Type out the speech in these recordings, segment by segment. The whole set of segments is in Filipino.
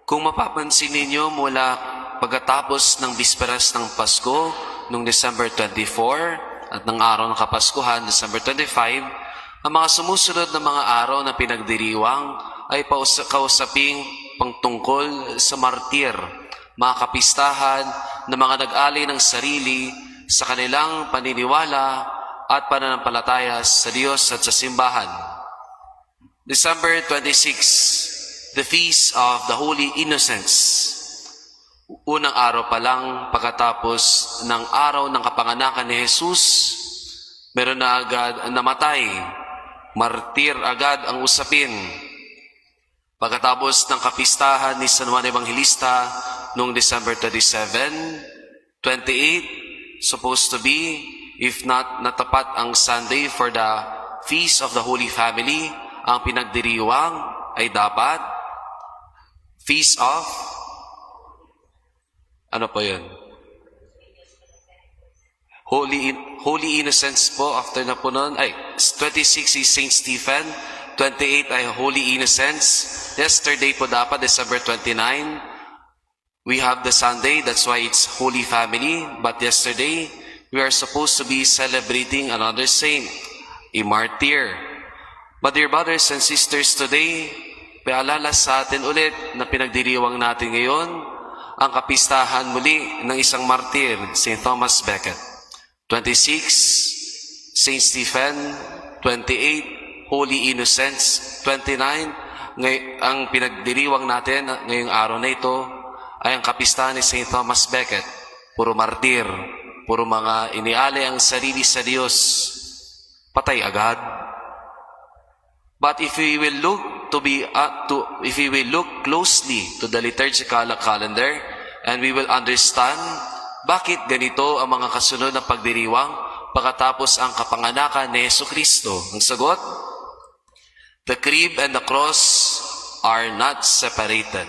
Kung mapapansin ninyo mula pagkatapos ng bisperas ng Pasko, noong December 24, at ng araw ng Kapaskuhan, December 25, ang mga sumusunod na mga araw na pinagdiriwang ay kausaping pangtungkol sa martir, mga kapistahan na mga nag-alay ng sarili sa kanilang paniniwala at pananampalataya sa Diyos at sa simbahan. December 26, the Feast of the Holy Innocents. Unang araw pa lang pagkatapos ng araw ng kapanganakan ni Jesus, meron na agad namatay. Martir agad ang usapin. Pagkatapos ng kapistahan ni San Juan Evangelista noong December 27, 28, supposed to be, if not natapat ang Sunday for the Feast of the Holy Family, ang pinagdiriwang ay dapat Feast of, ano po yun? Holy Innocents po, after na po nun, 26 is Saint Stephen, 28 ay Holy Innocents. Yesterday po dapat, December 29, we have the Sunday, that's why it's Holy Family. But yesterday, we are supposed to be celebrating another saint, a martyr. But dear brothers and sisters, today, paalala sa atin ulit na pinagdiriwang natin ngayon, ang kapistahan muli ng isang martir, St. Thomas Becket. 26, St. Stephen, 28, Holy Innocents, 29, ang pinagdiriwang natin ngayong araw na ito ay ang kapistahan ni St. Thomas Becket. Puro martir, puro mga inialay ang sarili sa Diyos, patay agad. But if we will look closely to the liturgical calendar and we will understand bakit ganito ang mga kasunod na pagdiriwang pagkatapos ang kapanganakan ni Jesucristo. Ang sagot, the crib and the cross are not separated.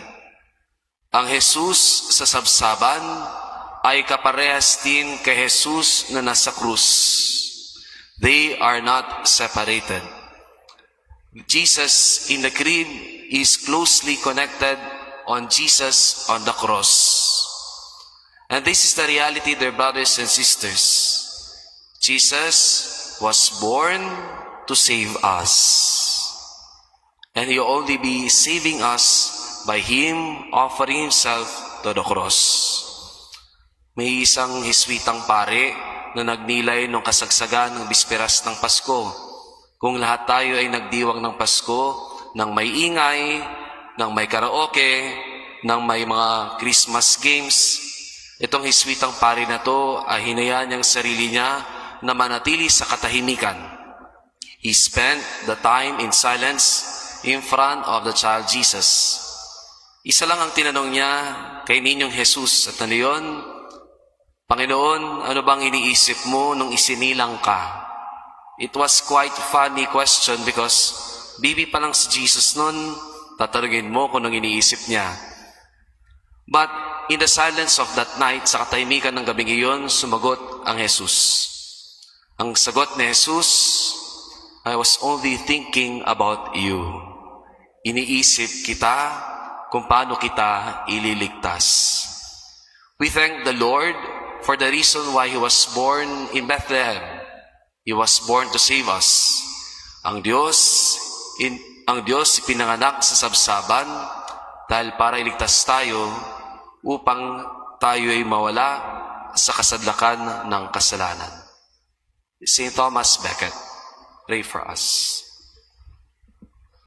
Ang Jesus sa sabsaban ay kaparehas din kay Jesus na nasa krus. They are not separated. Jesus in the crib is closely connected on Jesus on the cross. And this is the reality, dear brothers and sisters. Jesus was born to save us. And He will only be saving us by Him offering Himself to the cross. May isang Hiswitang pare na nagnilay nung kasagsagan ng bisperas ng Pasko. Kung lahat tayo ay nagdiwang ng Pasko, ng may ingay, ng may karaoke, ng may mga Christmas games, itong Hiswitang pari na to ay hinayaan niyang sarili niya na manatili sa katahimikan. He spent the time in silence in front of the child Jesus. Isa lang ang tinanong niya kay Ninyong Jesus at ano yun? Panginoon, ano bang iniisip mo nung isinilang ka? It was quite funny question because baby pa lang si Jesus nun, tatanungin mo kung anong iniisip niya. But in the silence of that night, sa katahimikan ng gabing iyon, sumagot ang Jesus. Ang sagot ni Jesus, I was only thinking about you. Iniisip kita kung paano kita ililigtas. We thank the Lord for the reason why He was born in Bethlehem. He was born to save us. Ang Diyos ipinanganak sa sabsaban dahil para iligtas tayo upang tayo ay mawala sa kasadlakan ng kasalanan. St. Thomas Becket, pray for us.